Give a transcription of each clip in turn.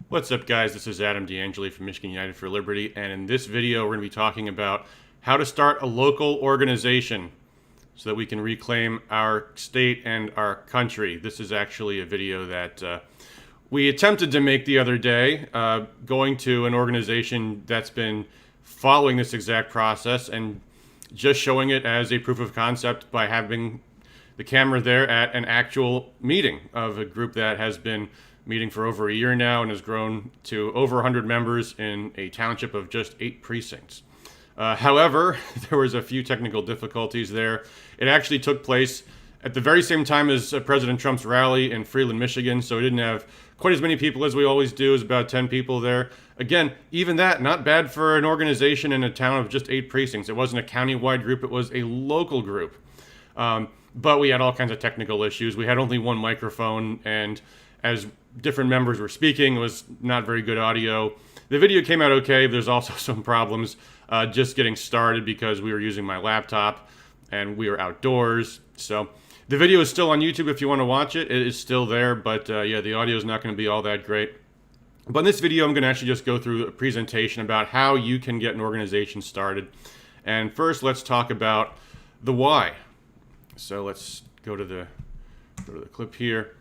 What's up, guys? This is Adam D'Angeli from Michigan United for Liberty, and in this video we're going to be talking about how to start a local organization so that we can reclaim our state and our country. This is actually a video that we attempted to make the other day, going to an organization that's been following this exact process and just showing it as a proof of concept by having the camera there at an actual meeting of a group that has been meeting for over a year now and has grown to over 100 members in a township of just 8 precincts. However, there was a few technical difficulties there. It actually took place at the very same time as President Trump's rally in Freeland, Michigan, so we didn't have quite as many people as we always do. It was about 10 people there. Again, even that, not bad for an organization in a town of just 8 precincts. It wasn't a county-wide group, it was a local group. But we had all kinds of technical issues. We had only one microphone, and as different members were speaking, it was not very good audio. The video came out okay, but there's also some problems just getting started because we were using my laptop and we were outdoors. So the video is still on YouTube if you want to watch it. It is still there, but yeah, the audio is not going to be all that great. But in this video, I'm going to actually just go through a presentation about how you can get an organization started. And first, let's talk about the why. So let's go to the clip here.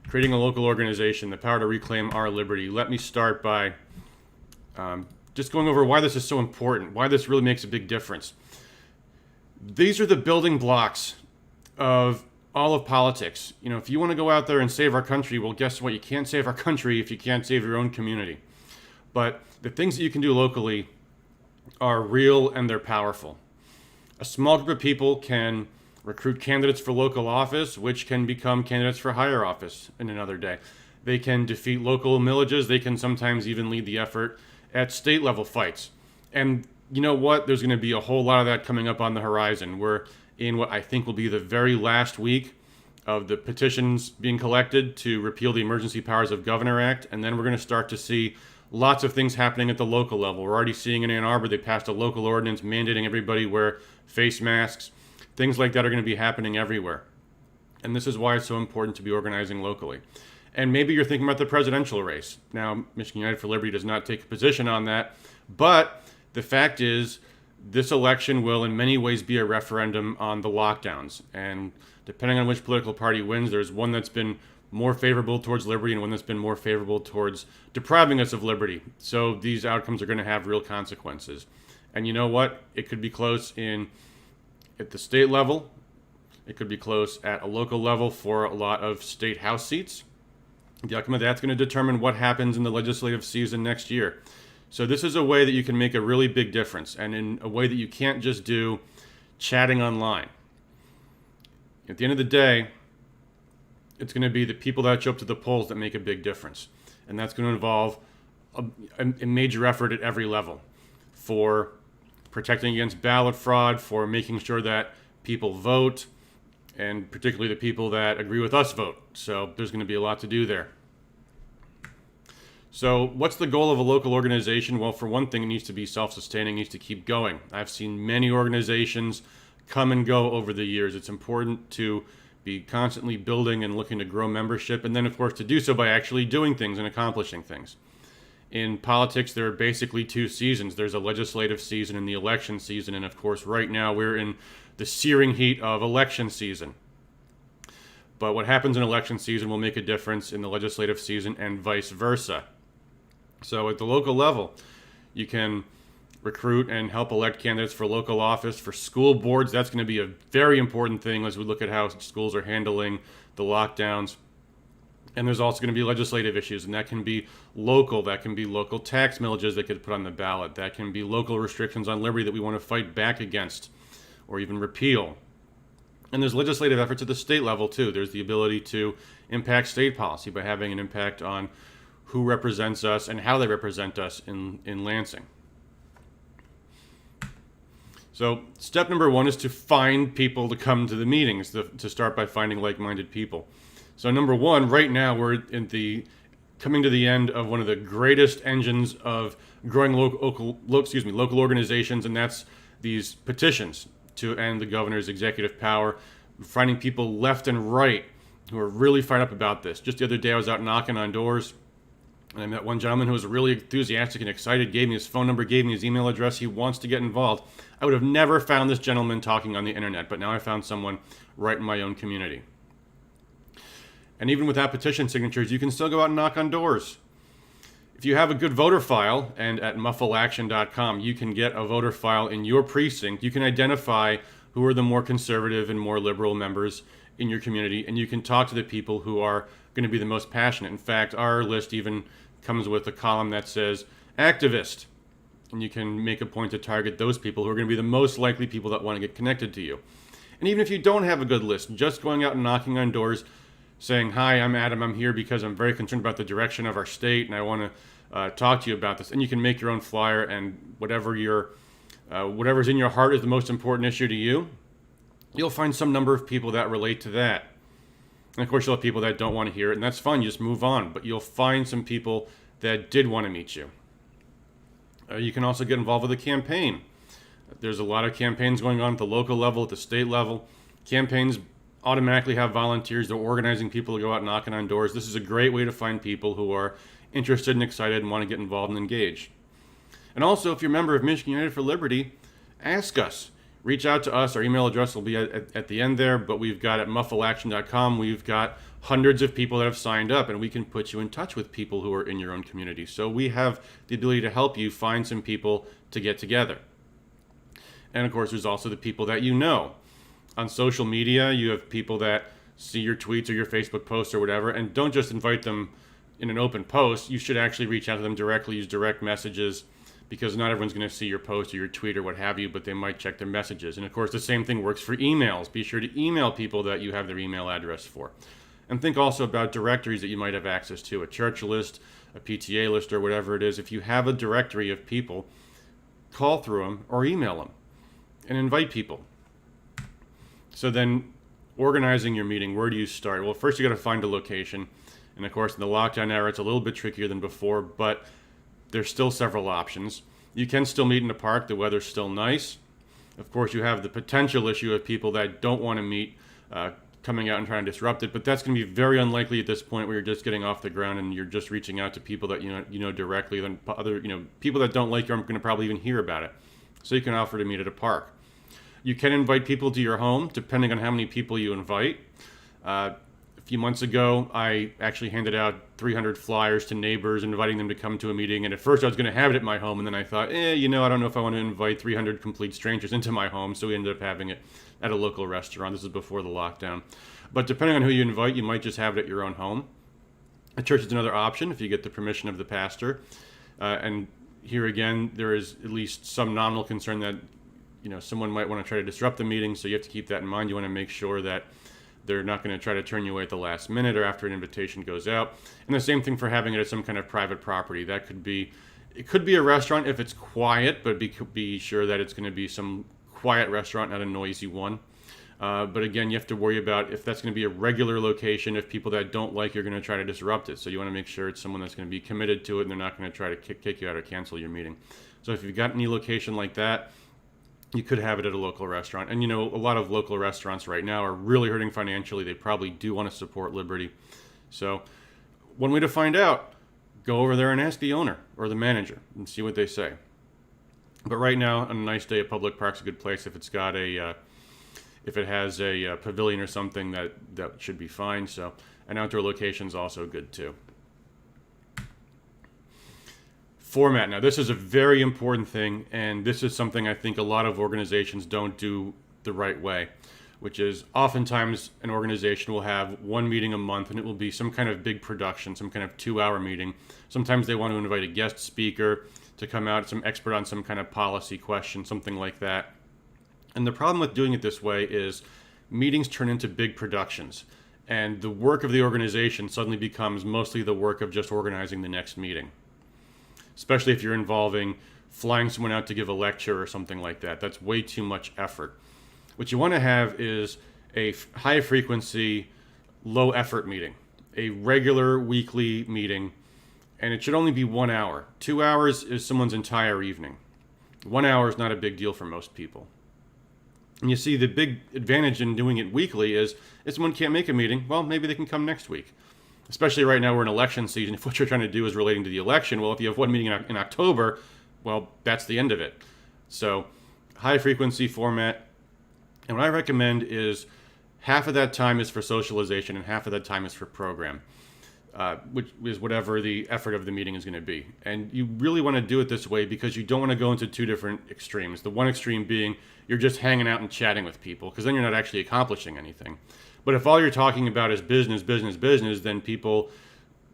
Creating a local organization, the power to reclaim our liberty. Let me start by just going over why this is so important, why this really makes a big difference. These are the building blocks of all of politics. You know, if you want to go out there and save our country, well, guess what? You can't save our country if you can't save your own community. But the things that you can do locally are real and they're powerful. A small group of people can recruit candidates for local office, which can become candidates for higher office in another day. They can defeat local millages. They can sometimes even lead the effort at state level fights. And you know what? There's going to be a whole lot of that coming up on the horizon. We're in what I think will be the very last week of the petitions being collected to repeal the Emergency Powers of Governor Act. And then we're going to start to see lots of things happening at the local level. We're already seeing in Ann Arbor, they passed a local ordinance mandating everybody wear face masks. Things like that are going to be happening everywhere. And this is why it's so important to be organizing locally. And maybe you're thinking about the presidential race. Now, Michigan United for Liberty does not take a position on that. But the fact is, this election will in many ways be a referendum on the lockdowns. And depending on which political party wins, there's one that's been more favorable towards liberty and one that's been more favorable towards depriving us of liberty. So these outcomes are going to have real consequences. And you know what? It could be close at the state level. It could be close at a local level for a lot of state house seats. The outcome of that's going to determine what happens in the legislative season next year. So this is a way that you can make a really big difference, and in a way that you can't just do chatting online. At the end of the day, it's going to be the people that show up to the polls that make a big difference. And that's going to involve a major effort at every level for protecting against ballot fraud, for making sure that people vote, and particularly the people that agree with us vote. So there's going to be a lot to do there. So what's the goal of a local organization? Well, for one thing, it needs to be self-sustaining, it needs to keep going. I've seen many organizations come and go over the years. It's important to be constantly building and looking to grow membership, and then, of course, to do so by actually doing things and accomplishing things. In politics, there are basically 2 seasons. There's a legislative season and the election season, and of course, right now we're in the searing heat of election season. But what happens in election season will make a difference in the legislative season and vice versa. So at the local level, you can recruit and help elect candidates for local office. For school boards, that's going to be a very important thing as we look at how schools are handling the lockdowns. And there's also going to be legislative issues, and that can be local. That can be local tax millages that get put on the ballot. That can be local restrictions on liberty that we want to fight back against or even repeal. And there's legislative efforts at the state level, too. There's the ability to impact state policy by having an impact on who represents us and how they represent us in Lansing. So step number 1 is to find people to come to the meetings, to start by finding like-minded people. So number 1, right now we're coming to the end of one of the greatest engines of growing local organizations, and that's these petitions to end the governor's executive power. Finding people left and right who are really fired up about this. Just the other day I was out knocking on doors And I met one gentleman who was really enthusiastic and excited, gave me his phone number, gave me his email address. He wants to get involved. I would have never found this gentleman talking on the internet, but now I found someone right in my own community. And even without petition signatures, you can still go out and knock on doors. If you have a good voter file, and at muffleaction.com, you can get a voter file in your precinct. You can identify who are the more conservative and more liberal members in your community, and you can talk to the people who are going to be the most passionate. In fact, our list even comes with a column that says activist, and you can make a point to target those people who are going to be the most likely people that want to get connected to you. And even if you don't have a good list, just going out and knocking on doors, saying, "Hi, I'm Adam, I'm here because I'm very concerned about the direction of our state, and I want to talk to you about this." And you can make your own flyer, and whatever's in your heart is the most important issue to you, you'll find some number of people that relate to that. And of course, you'll have people that don't want to hear it, and that's fine, you just move on. But you'll find some people that did want to meet you. You can also get involved with a campaign. There's a lot of campaigns going on at the local level, at the state level. Campaigns automatically have volunteers. They're organizing people to go out knocking on doors. This is a great way to find people who are interested and excited and want to get involved and engage. And also, if you're a member of Michigan United for Liberty, ask us. Reach out to us. Our email address will be at the end there, but we've got at muffleaction.com, we've got hundreds of people that have signed up, and we can put you in touch with people who are in your own community. So we have the ability to help you find some people to get together. And of course, there's also the people that you know. On social media, you have people that see your tweets or your Facebook posts or whatever, and don't just invite them in an open post. You should actually reach out to them directly, use direct messages, because not everyone's going to see your post or your tweet or what have you, but they might check their messages. And of course, the same thing works for emails. Be sure to email people that you have their email address for. And think also about directories that you might have access to, a church list, a PTA list, or whatever it is. If you have a directory of people, call through them or email them and invite people. So then, organizing your meeting, where do you start? Well, first you got to find a location. And of course, in the lockdown era, it's a little bit trickier than before, but there's still several options. You can still meet in a park. The weather's still nice. Of course, you have the potential issue of people that don't want to meet coming out and trying to disrupt it, but that's going to be very unlikely at this point where you're just getting off the ground and you're just reaching out to people that you know directly. Then other people that don't like you aren't going to probably even hear about it. So you can offer to meet at a park. You can invite people to your home, depending on how many people you invite. A few months ago, I actually handed out 300 flyers to neighbors, inviting them to come to a meeting. And at first, I was going to have it at my home, and then I thought, I don't know if I want to invite 300 complete strangers into my home. So we ended up having it at a local restaurant. This is before the lockdown. But depending on who you invite, you might just have it at your own home. A church is another option if you get the permission of the pastor. And here again, there is at least some nominal concern that someone might want to try to disrupt the meeting, so you have to keep that in mind. You want to make sure that they're not going to try to turn you away at the last minute or after an invitation goes out. And the same thing for having it at some kind of private property. It could be a restaurant if it's quiet, but be sure that it's going to be some quiet restaurant, not a noisy one. But again, you have to worry about if that's going to be a regular location, if people that don't like you are going to try to disrupt it. So you want to make sure it's someone that's going to be committed to it and they're not going to try to kick you out or cancel your meeting. So if you've got any location like that, you could have it at a local restaurant. And a lot of local restaurants right now are really hurting financially. They probably do want to support liberty. So one way to find out, go over there and ask the owner or the manager and see what they say. But right now, on a nice day, a public park's a good place. If it has a pavilion or something, that should be fine. So an outdoor location's also good too. Format. Now, this is a very important thing, and this is something I think a lot of organizations don't do the right way, which is oftentimes an organization will have one meeting a month, and it will be some kind of big production, some kind of 2-hour meeting. Sometimes they want to invite a guest speaker to come out, some expert on some kind of policy question, something like that. And the problem with doing it this way is meetings turn into big productions, and the work of the organization suddenly becomes mostly the work of just organizing the next meeting. Especially if you're involving flying someone out to give a lecture or something like that. That's way too much effort. What you want to have is a high frequency, low effort meeting, a regular weekly meeting, and it should only be 1 hour. 2 hours is someone's entire evening. 1 hour is not a big deal for most people. And you see, the big advantage in doing it weekly is if someone can't make a meeting, well, maybe they can come next week. especially right now we're in election season. If what you're trying to do is relating to the election, well, if you have one meeting in October, well, that's the end of it. So high frequency format. And what I recommend is half of that time is for socialization and half of that time is for program, which is whatever the effort of the meeting is going to be. And you really want to do it this way because you don't want to go into two different extremes. The one extreme being you're just hanging out and chatting with people, because then you're not actually accomplishing anything. But if all you're talking about is business, business, business, then people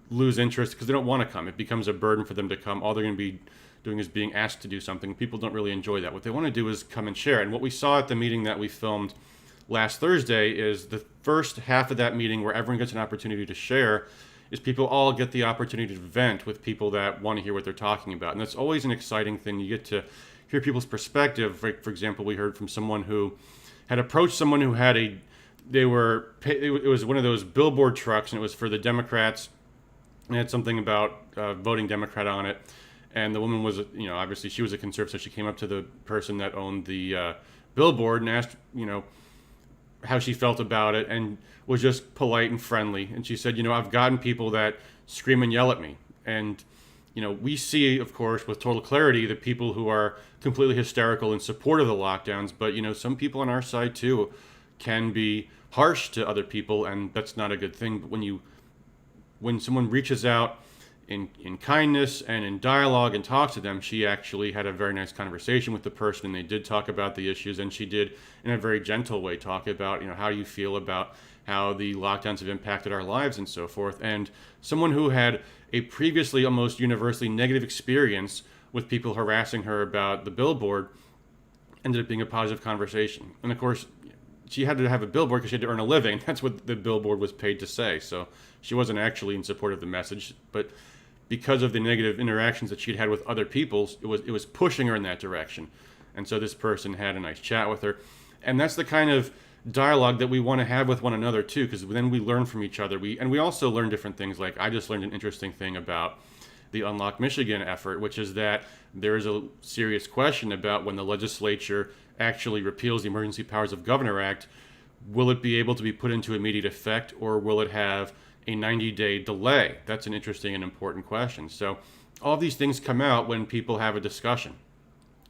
lose interest because they don't want to come. It becomes a burden for them to come. All they're going to be doing is being asked to do something. People don't really enjoy that. What they want to do is come and share. And what we saw at the meeting that we filmed last Thursday is the first half of that meeting, where everyone gets an opportunity to share, is people all get the opportunity to vent with people that want to hear what they're talking about. And that's always an exciting thing. You get to hear people's perspective. For example, we heard from someone who had approached someone who had it was one of those billboard trucks, and it was for the Democrats, and it had something about voting Democrat on it. And the woman was, obviously she was a conservative, so she came up to the person that owned the billboard and asked, how she felt about it, and was just polite and friendly. And she said, I've gotten people that scream and yell at me. And, we see, of course, with total clarity, the people who are completely hysterical in support of the lockdowns. But, some people on our side, too, can be harsh to other people, and that's not a good thing. But when someone reaches out in kindness and in dialogue and talks to them, she actually had a very nice conversation with the person, and they did talk about the issues, and she did, in a very gentle way, talk about, how do you feel about how the lockdowns have impacted our lives and so forth. And someone who had a previously almost universally negative experience with people harassing her about the billboard ended up being a positive conversation. And of course, she had to have a billboard because she had to earn a living. That's what the billboard was paid to say. So she wasn't actually in support of the message, but because of the negative interactions that she'd had with other people, it was pushing her in that direction. And so this person had a nice chat with her. And that's the kind of dialogue that we want to have with one another too, because then we learn from each other. We also learn different things. Like, I just learned an interesting thing about the Unlock Michigan effort, which is that there is a serious question about when the legislature actually repeals the Emergency Powers of Governor Act, will it be able to be put into immediate effect, or will it have a 90-day delay? That's an interesting and important question. So all of these things come out when people have a discussion.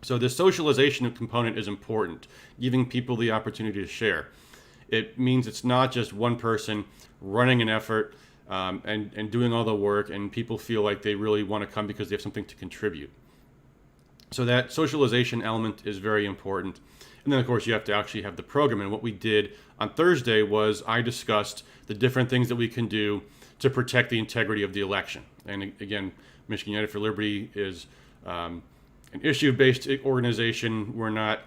So the socialization component is important, giving people the opportunity to share. It means it's not just one person running an effort and doing all the work, and people feel like they really want to come because they have something to contribute. So that socialization element is very important. And then, of course, you have to actually have the program. And what we did on Thursday was I discussed the different things that we can do to protect the integrity of the election. And again, Michigan United for Liberty is an issue-based organization. We're not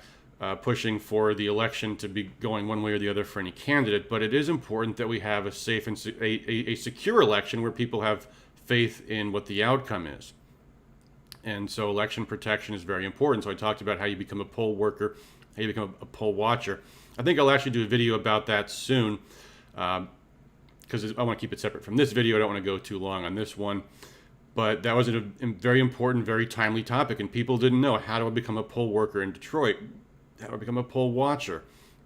pushing for the election to be going one way or the other for any candidate, but it is important that we have a safe and a secure election where people have faith in what the outcome is. And so election protection is very important. So I talked about how you become a poll worker, how you become a poll watcher. I think I'll actually do a video about that soon, because I want to keep it separate from this video. I don't want to go too long on this one. But that was a very important, very timely topic, and people didn't know, how do I become a poll worker in Detroit? How do I become a poll watcher?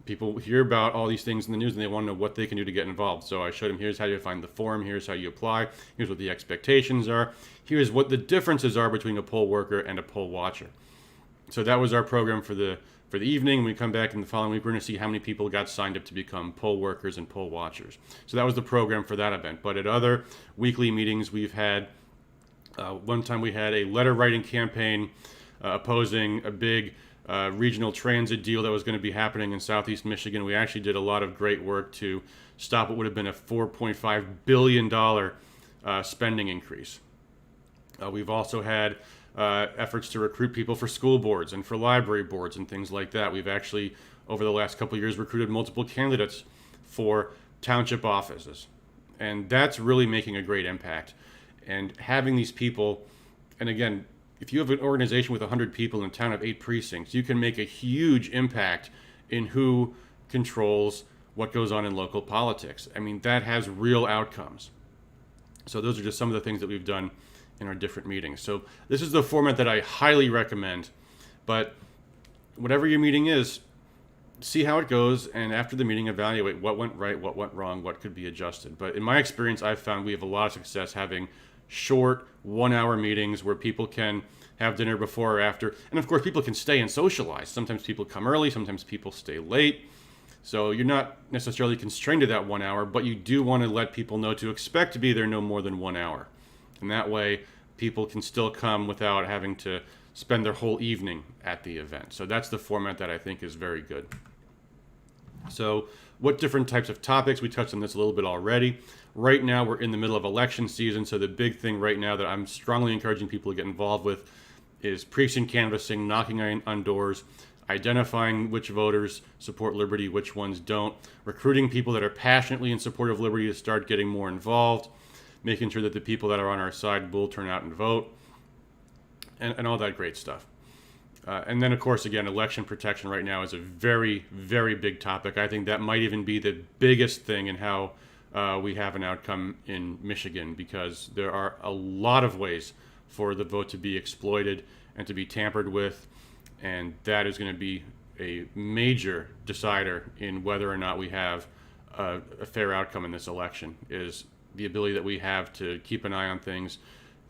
People hear about all these things in the news, and they want to know what they can do to get involved. So I showed them, here's how you find the form, here's how you apply, here's what the expectations are, here's what the differences are between a poll worker and a poll watcher. So that was our program for the evening. When we come back in the following week, we're going to see how many people got signed up to become poll workers and poll watchers. So that was the program for that event. But at other weekly meetings, we've had one time we had a letter writing campaign opposing a big regional transit deal that was going to be happening in Southeast Michigan. We actually did a lot of great work to stop what would have been a $4.5 billion spending increase. We've also had efforts to recruit people for school boards and for library boards and things like that. We've actually, over the last couple of years, recruited multiple candidates for township offices. And that's really making a great impact. And having these people, and again, if you have an organization with 100 people in a town of 8 precincts, you can make a huge impact in who controls what goes on in local politics. I mean, that has real outcomes. So those are just some of the things that we've done in our different meetings. So this is the format that I highly recommend. But whatever your meeting is, see how it goes, and after the meeting, evaluate what went right, what went wrong, what could be adjusted. But in my experience, I've found we have a lot of success having short 1-hour meetings where people can have dinner before or after. And of course, people can stay and socialize. Sometimes people come early, sometimes people stay late. So you're not necessarily constrained to that 1 hour, but you do want to let people know to expect to be there no more than 1 hour. And that way, people can still come without having to spend their whole evening at the event. So that's the format that I think is very good. So what different types of topics? We touched on this a little bit already. Right now, we're in the middle of election season, so the big thing right now that I'm strongly encouraging people to get involved with is precinct canvassing, knocking on doors, identifying which voters support liberty, which ones don't, recruiting people that are passionately in support of liberty to start getting more involved, making sure that the people that are on our side will turn out and vote, and all that great stuff. And then, of course, again, election protection right now is a very, very big topic. I think that might even be the biggest thing in how we have an outcome in Michigan, because there are a lot of ways for the vote to be exploited and to be tampered with, and that is going to be a major decider in whether or not we have a fair outcome in this election, is the ability that we have to keep an eye on things,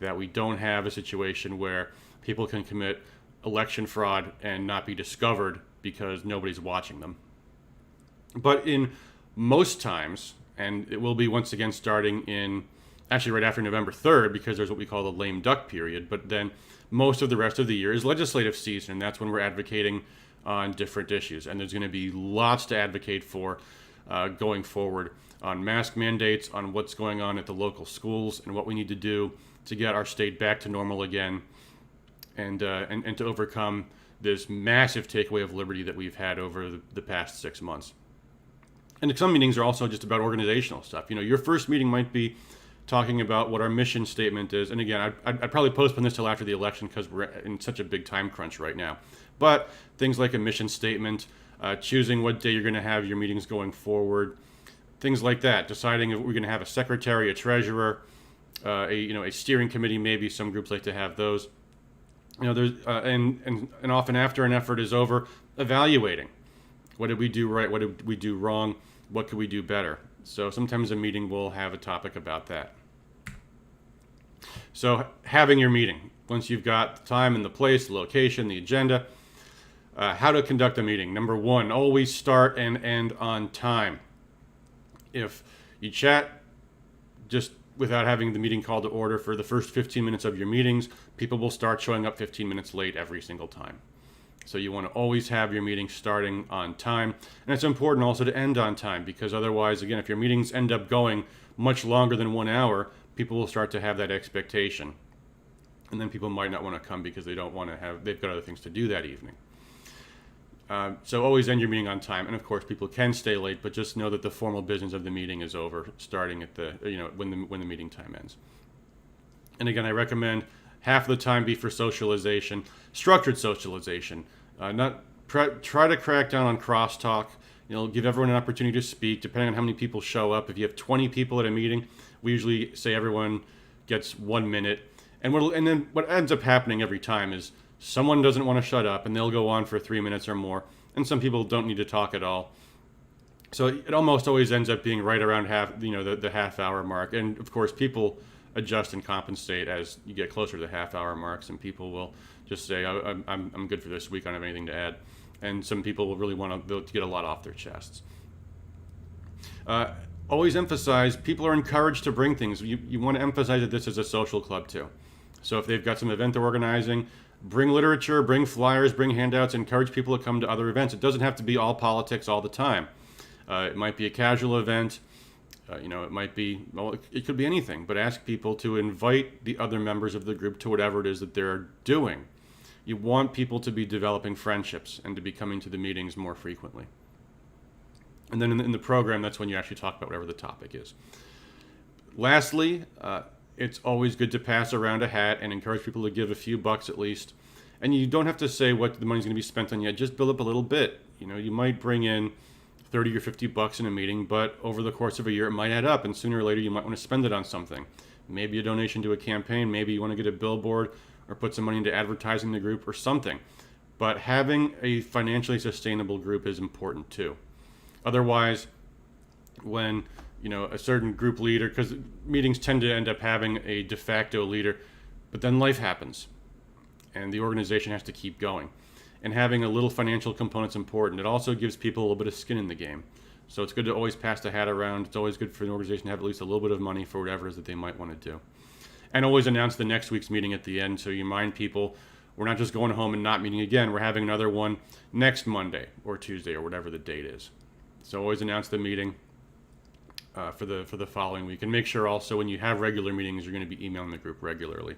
that we don't have a situation where people can commit election fraud and not be discovered because nobody's watching them. But in most times, and it will be once again starting in, actually right after November 3rd, because there's what we call the lame duck period, but then most of the rest of the year is legislative season, and that's when we're advocating on different issues. And there's going to be lots to advocate for going forward on mask mandates, on what's going on at the local schools, and what we need to do to get our state back to normal again, and to overcome this massive takeaway of liberty that we've had over the past 6 months. And some meetings are also just about organizational stuff. You know, your first meeting might be talking about what our mission statement is. And again, I'd probably postpone this till after the election because we're in such a big time crunch right now. But things like a mission statement, choosing what day you're going to have your meetings going forward, things like that, deciding if we're going to have a secretary, a treasurer, a steering committee. Maybe some groups like to have those. You know, there's and often after an effort is over, evaluating. What did we do right? What did we do wrong? What could we do better? So sometimes a meeting will have a topic about that. So having your meeting, once you've got the time and the place, the location, the agenda, how to conduct a meeting. Number one, always start and end on time. If you chat just without having the meeting called to order for the first 15 minutes of your meetings, people will start showing up 15 minutes late every single time. So you want to always have your meetings starting on time. And it's important also to end on time, because otherwise, again, if your meetings end up going much longer than 1 hour, people will start to have that expectation. And then people might not want to come because they've got other things to do that evening. So always end your meeting on time. And of course, people can stay late, but just know that the formal business of the meeting is over, starting at when the meeting time ends. And again, I recommend half of the time be for socialization, structured socialization. Try to crack down on crosstalk. Give everyone an opportunity to speak, depending on how many people show up. If you have 20 people at a meeting, we usually say everyone gets 1 minute. And then what ends up happening every time is someone doesn't want to shut up, and they'll go on for 3 minutes or more. And some people don't need to talk at all. So it almost always ends up being right around the half-hour mark. And of course, people adjust and compensate as you get closer to the half-hour marks, and people will just say, I'm good for this week, I don't have anything to add. And some people will really want to get a lot off their chests. Always emphasize, people are encouraged to bring things. You want to emphasize that this is a social club too. So if they've got some event they're organizing, bring literature, bring flyers, bring handouts, encourage people to come to other events. It doesn't have to be all politics all the time. It might be a casual event. It might be, it could be anything, but ask people to invite the other members of the group to whatever it is that they're doing. You want people to be developing friendships and to be coming to the meetings more frequently. And then in the program, that's when you actually talk about whatever the topic is. Lastly, it's always good to pass around a hat and encourage people to give a few bucks at least. And you don't have to say what the money's going to be spent on yet. Just build up a little bit. You might bring in 30 or 50 bucks in a meeting, but over the course of a year, it might add up, and sooner or later, you might want to spend it on something. Maybe a donation to a campaign, maybe you want to get a billboard or put some money into advertising the group or something. But having a financially sustainable group is important too. Otherwise, when a certain group leader, because meetings tend to end up having a de facto leader, but then life happens and the organization has to keep going. And having a little financial component is important. It also gives people a little bit of skin in the game. So it's good to always pass the hat around. It's always good for an organization to have at least a little bit of money for whatever it is that they might want to do. And always announce the next week's meeting at the end so you remind people we're not just going home and not meeting again. We're having another one next Monday or Tuesday or whatever the date is. So always announce the meeting for the following week. And make sure also when you have regular meetings, you're going to be emailing the group regularly.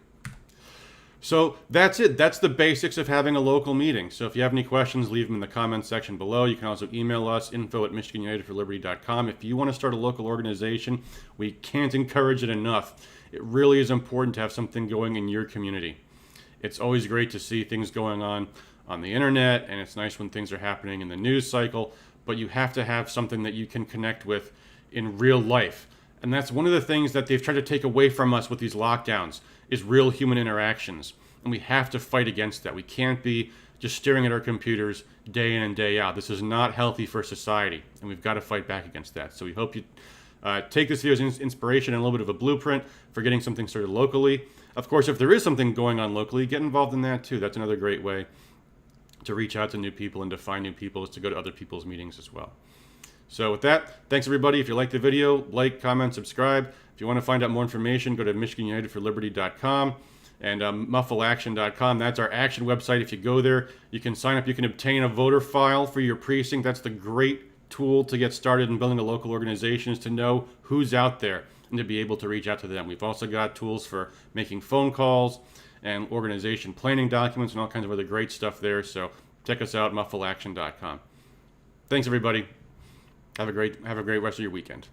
So that's it. That's the basics of having a local meeting. So if you have any questions, leave them in the comments section below. You can also email us, info@michiganunitedforliberty.com. If you want to start a local organization, we can't encourage it enough. It really is important to have something going in your community. It's always great to see things going on the internet, and it's nice when things are happening in the news cycle, but you have to have something that you can connect with in real life. And that's one of the things that they've tried to take away from us with these lockdowns, is real human interactions. And we have to fight against that. We can't be just staring at our computers day in and day out. This is not healthy for society, and we've got to fight back against that. So we hope you take this video as inspiration and a little bit of a blueprint for getting something started locally. Of course, if there is something going on locally, get involved in that too. That's another great way to reach out to new people and to find new people, is to go to other people's meetings as well. So with that, thanks everybody. If you liked the video, like, comment, subscribe. If you want to find out more information, go to MichiganUnitedForLiberty.com and MuffleAction.com. That's our action website. If you go there, you can sign up. You can obtain a voter file for your precinct. That's the great tool to get started in building a local organization, is to know who's out there and to be able to reach out to them. We've also got tools for making phone calls and organization planning documents and all kinds of other great stuff there. So check us out, MuffleAction.com. Thanks everybody. Have a great rest of your weekend.